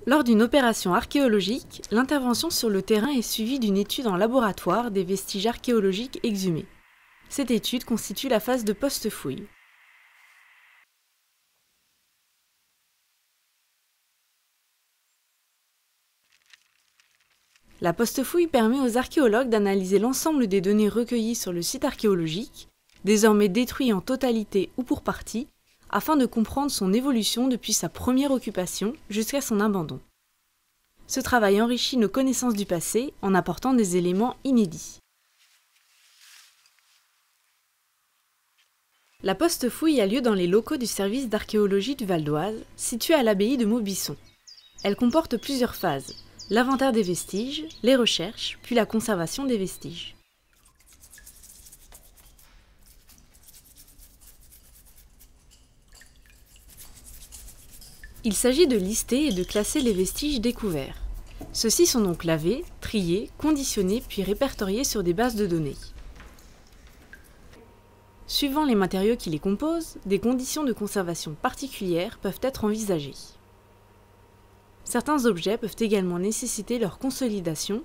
Lors d'une opération archéologique, l'intervention sur le terrain est suivie d'une étude en laboratoire des vestiges archéologiques exhumés. Cette étude constitue la phase de post-fouille. La post-fouille permet aux archéologues d'analyser l'ensemble des données recueillies sur le site archéologique, désormais détruit en totalité ou pour partie, afin de comprendre son évolution depuis sa première occupation jusqu'à son abandon. Ce travail enrichit nos connaissances du passé en apportant des éléments inédits. La post-fouille a lieu dans les locaux du service d'archéologie du Val d'Oise, situé à l'abbaye de Maubuisson. Elle comporte plusieurs phases: l'inventaire des vestiges, les recherches, puis la conservation des vestiges. Il s'agit de lister et de classer les vestiges découverts. Ceux-ci sont donc lavés, triés, conditionnés puis répertoriés sur des bases de données. Suivant les matériaux qui les composent, des conditions de conservation particulières peuvent être envisagées. Certains objets peuvent également nécessiter leur consolidation,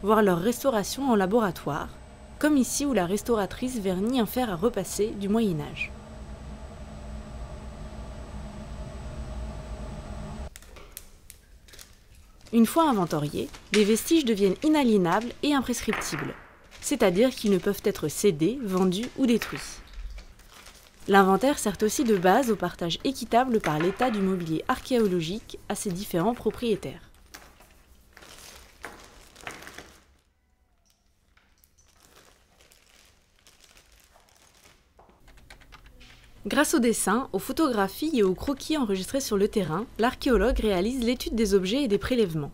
voire leur restauration en laboratoire, comme ici où la restauratrice vernit un fer à repasser du Moyen-Âge. Une fois inventoriés, les vestiges deviennent inaliénables et imprescriptibles, c'est-à-dire qu'ils ne peuvent être cédés, vendus ou détruits. L'inventaire sert aussi de base au partage équitable par l'État du mobilier archéologique à ses différents propriétaires. Grâce aux dessins, aux photographies et aux croquis enregistrés sur le terrain, l'archéologue réalise l'étude des objets et des prélèvements.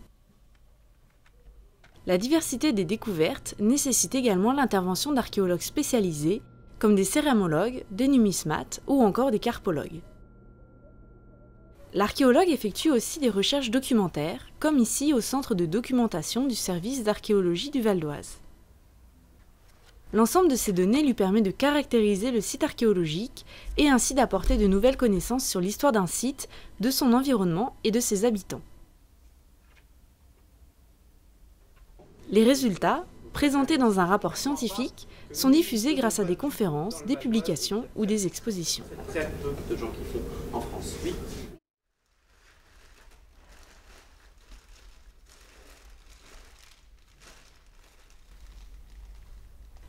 La diversité des découvertes nécessite également l'intervention d'archéologues spécialisés, comme des céramologues, des numismates ou encore des carpologues. L'archéologue effectue aussi des recherches documentaires, comme ici au centre de documentation du service d'archéologie du Val d'Oise. L'ensemble de ces données lui permet de caractériser le site archéologique et ainsi d'apporter de nouvelles connaissances sur l'histoire d'un site, de son environnement et de ses habitants. Les résultats, présentés dans un rapport scientifique, sont diffusés grâce à des conférences, des publications ou des expositions. Très peu de gens qui font en France. Oui.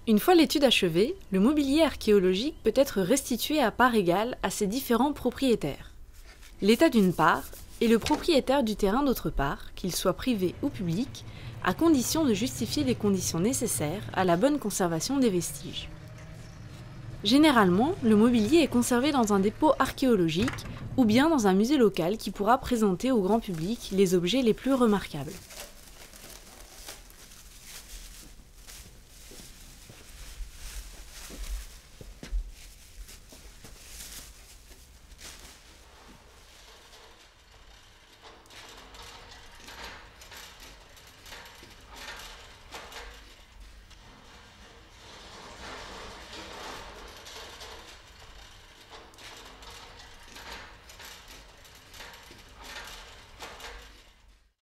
Une fois l'étude achevée, le mobilier archéologique peut être restitué à part égale à ses différents propriétaires. L'État d'une part, et le propriétaire du terrain d'autre part, qu'il soit privé ou public, à condition de justifier les conditions nécessaires à la bonne conservation des vestiges. Généralement, le mobilier est conservé dans un dépôt archéologique ou bien dans un musée local qui pourra présenter au grand public les objets les plus remarquables.